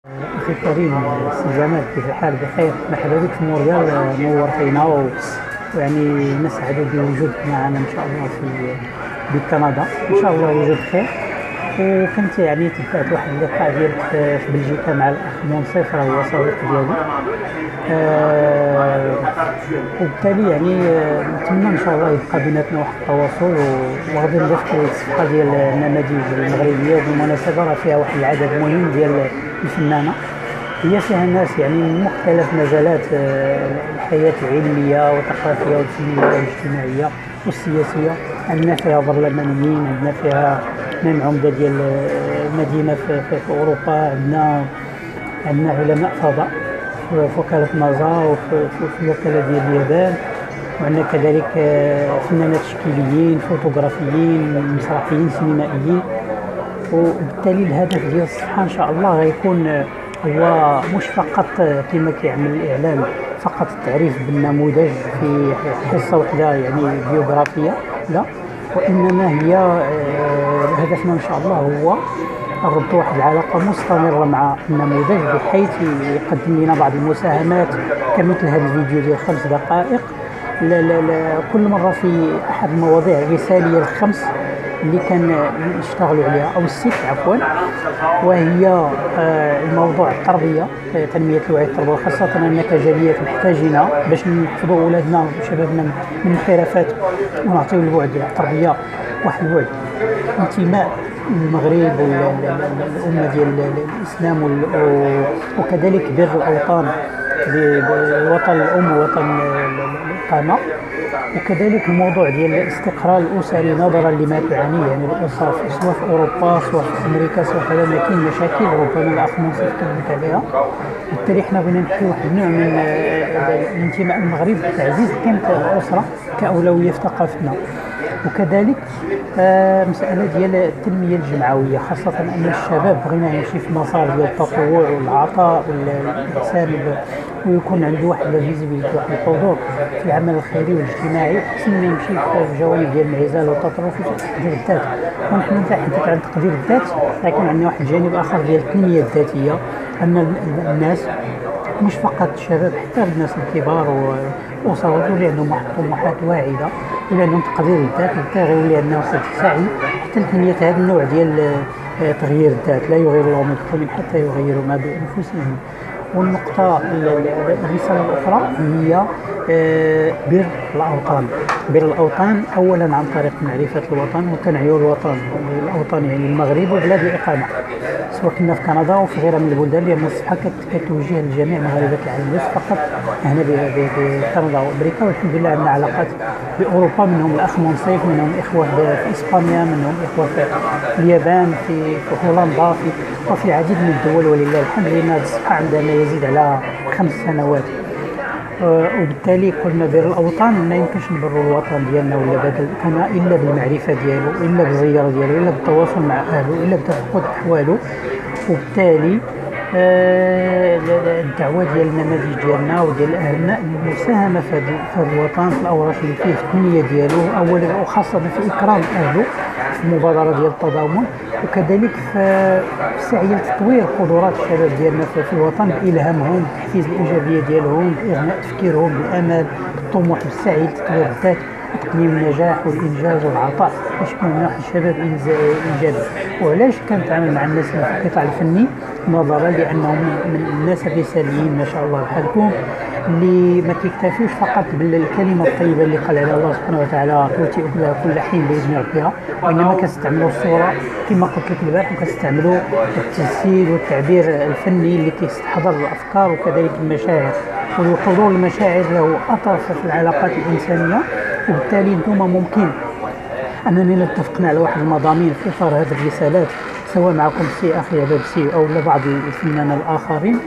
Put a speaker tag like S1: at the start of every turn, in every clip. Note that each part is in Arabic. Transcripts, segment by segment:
S1: أخي الكريم سي جمال، كيف الحال؟ بخير. مرحبا بك في مونريال، نور فينا ويعني نسعد بوجودك معنا إن شاء الله في بكندا. إن شاء الله وجود خير. وكنت يعني تبعت واحد اللقاء ديالك في بلجيكا مع الأخ منصف، راه هو صديق ديالي. وبالتالي يعني نتمنى إن شاء الله يبقى بيناتنا واحد التواصل، وغادي نضيف الصفحة ديال النماذج المغربية، وبالمناسبة راه فيها واحد العدد مهم ديال الفنانة، هي فيها ناس يعني من مختلف مجالات الحياة العلمية والثقافية والفنية والاجتماعية والسياسية. عندنا فيها برلمانيين، عندنا فيها من عمدة ديال المدينة في أوروبا، عندنا علماء فضاء في وكالة ناسا وفي الوكالة ديال اليابان، وعندنا كذلك فنانات تشكيليين، فوتوغرافيين، مسرحيين، سينمائيين. وبالتالي الهدف ديال الصفحة إن شاء الله غيكون هو مش فقط كما كيعمل الإعلام فقط التعريف بالنموذج في حصة واحدة يعني بيوغرافية، لا، وإنما هي هدفنا إن شاء الله هو الربط واحد العلاقة مستمرة مع النموذج، بحيث يقدم لنا بعض المساهمات كمثل هذا الفيديو ديال 5 دقائق لا لا لا كل مرة في أحد المواضيع الرسالية الخمس اللي كان نشتغلوا عليها، أو الست عفوا، وهي الموضوع التربية، تنمية الوعي التربوي، خاصة أننا كجاليات محتاجين باش نحفظوا أولادنا وشبابنا من الانحرافات ونعطيو البعد التربية واحد البعد انتماء المغرب والأمة ديال الإسلام، وكذلك بر الأوطان بوطن الأم ووطن الإقامة، وكذلك الموضوع ديال الاستقرار الأسري نظرا لما تعانيه يعني الأسر سواء في أوروبا سواء في أمريكا سواء كذا، ما كاين مشاكل ربما الأخ منصف كلمت عليها. بالتالي حنا بغينا نحكي واحد النوع من الانتماء المغرب، تعزيز قيمة الأسرة كأولوية في ثقافتنا، وكذلك مسألة ديال التنمية الجمعوية، خاصة أن الشباب بغينا يمشي في مسار ديال التطوع والعطاء والإحسان، ويكون عنده واحد الفيزيبيليتي، واحد الحضور في العمل الخيري والاجتماعي، أحسن ما يمشي في جوانب ديال الانعزال والتطرف وتقدير الذات. ونحن حديث عن تقدير الذات، لكن عندنا واحد الجانب آخر ديال التنمية الذاتية، أن الناس مش فقط الشباب، حتى الناس الكبار وأسر اللي عندهم واحد طموحات واعدة، اللي عندهم تقدير الذات، غيولي عندنا واحد السعي حتى لتنمية هذا النوع ديال تغيير الذات. لا يغير الله من قوم حتى يغيروا ما بأنفسهم. والنقطة الرسالة الأخرى هي بر الأوطان. بر الأوطان أولا عن طريق معرفة الوطن وتنعيو الأوطان يعني المغرب وبلاد الإقامة، سواء كنا في كندا أو في غيرها من البلدان، لأن الصفحة كتوجه لجميع مغاربة العالم، ليس فقط هنا بكندا وأمريكا. والحمد لله عندنا علاقات بأوروبا، منهم الأخ منصف، منهم إخوة في إسبانيا، منهم إخوة في اليابان، في هولندا، وفي العديد من الدول، ولله الحمد. لأن هذه الصفحة عندها ما يزيد على 5 سنوات. وبالتالي قلنا بر الأوطان ما يمكنش نبروا الوطن ديالنا ولا بدل كان إلا بالمعرفة ديالو، إلا بالزيارة ديالو، إلا بالتواصل مع أهله، إلا بتفقد أحواله. وبالتالي الدعوة ديال النماذج ديالنا وديال أهلنا المساهمة في هذا الوطن، في الأوراق اللي فيه، في التنمية ديالو أولا، وخاصة في إكرام أهله، في المبادرة ديال التضامن، وكذلك في السعي لتطوير قدرات الشباب ديالنا في الوطن، بإلهامهم، بتحفيز الإيجابية ديالهم، بإغناء تفكيرهم بالأمل، بالطموح، بالسعي لتطوير الذات، تقديم النجاح والإنجاز والعطاء، باش يكون واحد الشباب إيجابي. وعلاش كنتعامل مع الناس في القطاع الفني؟ نظرا لأنهم من الناس الرساليين ما شاء الله بحالكم، اللي ما كيكتفيوش فقط بالكلمة الطيبة اللي قال عليها الله سبحانه وتعالى توتي أكلها كل حين بإذن ربها، وإنما كتستعملوا الصورة كما قلت لك البارح، وكتستعملوا التجسيد والتعبير الفني اللي كيستحضر الأفكار وكذلك المشاعر، والحضور المشاعر له أثر في العلاقات الإنسانية. وبالتالي انتم ممكن أننا اتفقنا على واحد المضامين في إطار هذه الرسالات، سواء معكم سي أخي عبابسي أو لبعض الفنانين الآخرين.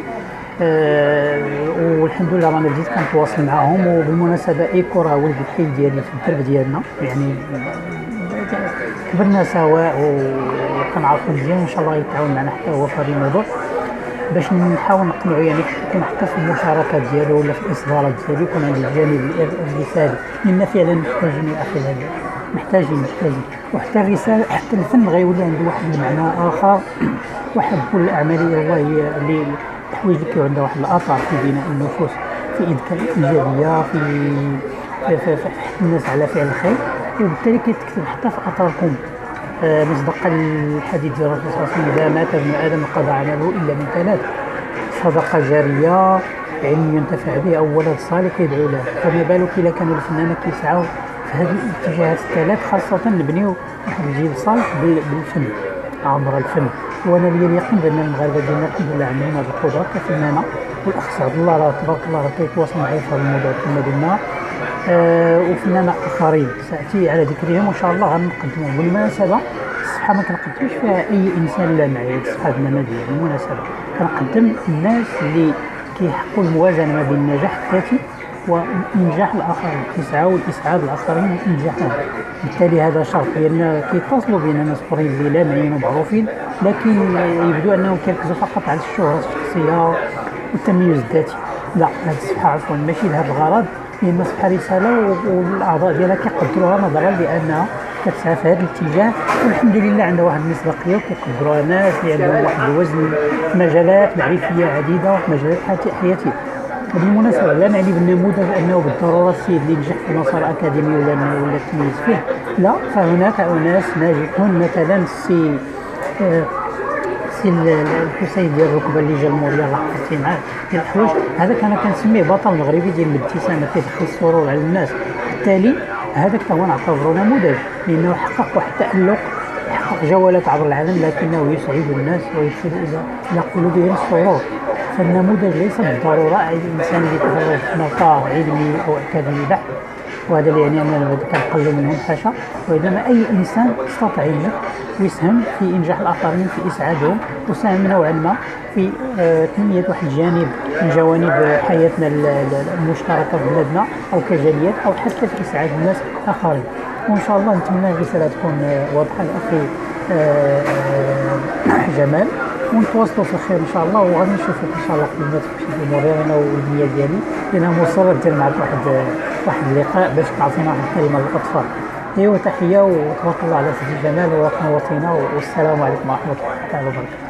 S1: والحمد لله رانا بديت كنتواصل معهم. وبالمناسبة إيكو راه ولد الحي ديالي في الدرب ديالنا، يعني كبرنا سواء وكنعرفو مزيان، وإن شاء الله يتعاون معنا حتى هو في هذا الموضوع باش نحاول نقنعو، يعني يكون حتى في المشاركات ديالو ولا في الإصدارات ديالو يكون عنده الجانب الرسالي، لأن فعلا محتاجين يا أخي هذا، محتاجين. وحتى الرسالة حتى الفن غيولي عنده واحد المعنى آخر وحب الاعمال الى الله هي اللي الحوايج اللي كيكون عندها واحد الاثر في بناء النفوس، في اذكار الايجابيه، في حث الناس على فعل الخير، وبالتالي كيتكتب حتى في اثاركم. مصداقا الحديث ديال الرسول صلى الله عليه وسلم: اذا مات ابن ادم انقضى عمله الا من ثلاث: صدقه جاريه، علم ينتفع به، او ولد صالح يدعو له. فما بالك اذا كانوا الفنانه كيسعوا في هذه الاتجاهات الثلاث، خاصه نبنيو واحد الجيل صالح بالفن، عبر الفن. وانا لي اليقين بان المغاربه ديالنا الحمد لله عندهم هذه القدره كفنانه، والاخ عبد الله راه تبارك الله راه كيتواصل معايا في هذا الموضوع كما قلنا. وفنانة آخرين سأتي على ذكرهم وإن شاء الله غنقدمهم. بالمناسبة الصفحة ما كنقدمش فيها أي إنسان لا معي، الصفحة ديالنا بالمناسبة كنقدم الناس اللي كيحققوا الموازنة ما بين النجاح الذاتي وإنجاح الآخرين، يسعوا لإسعاد الآخرين وإنجاحهم. بالتالي هذا شرط، لأن كيتصلوا بين ناس أخرين اللي لا معين ومعروفين، لكن يبدو أنهم كيركزوا فقط على الشهرة الشخصية والتميز الذاتي. لا، هذه الصفحة عفوا ماشي لهذا الغرض، هي صفحة رسالة والأعضاء ديالها كيقدروها نظرا لأنها كتسعى في هذا الاتجاه، والحمد لله عندها واحد المصداقية وكيقدروها ناس اللي عندهم واحد الوزن في مجالات معرفية عديدة وفي مجالات حياتية. بالمناسبة لا نعني بالنموذج أنه بالضرورة السيد اللي نجح في مسار أكاديمي ولا تميز فيه، لا، فهناك أناس ناجحون مثلا السي الحسين ديال الركبه اللي جا الموريه الله حفظتي معاه ديال الحوايج، هذا كان كنسميه بطل مغربي ديال الابتسامه، كيدخل السرور على الناس. بالتالي هذاك هو نعتبره نموذج، لانه حقق واحد التالق، حقق جولات عبر العالم، لكنه يسعد الناس ويدخل الى قلوبهم السرور. فالنموذج ليس بالضروره اي انسان اللي تفرغ في مسار علمي او اكاديمي بحت، وهذا اللي يعني أننا كنقلل منهم حاشا، وإنما أي إنسان استطاع يسهم في إنجاح الآخرين، في إسعادهم، وساهم نوعا ما في تنمية واحد الجانب من جوانب حياتنا المشتركة في بلادنا أو كجاليات، أو حتى في إسعاد الناس الآخرين. وإن شاء الله نتمنى الرسالة تكون واضحة لأخي جمال، ونتواصلوا في الخير ان شاء الله، وغادي نشوفوك ان شاء الله قبل في الامور انا والنيه ديالي، لان مصر دير معك واحد اللقاء باش تعطينا واحد الكلمه للاطفال. ايوا تحيه وتبارك الله على سيدي جمال ونورتينا، والسلام عليكم ورحمه الله تعالى وبركاته.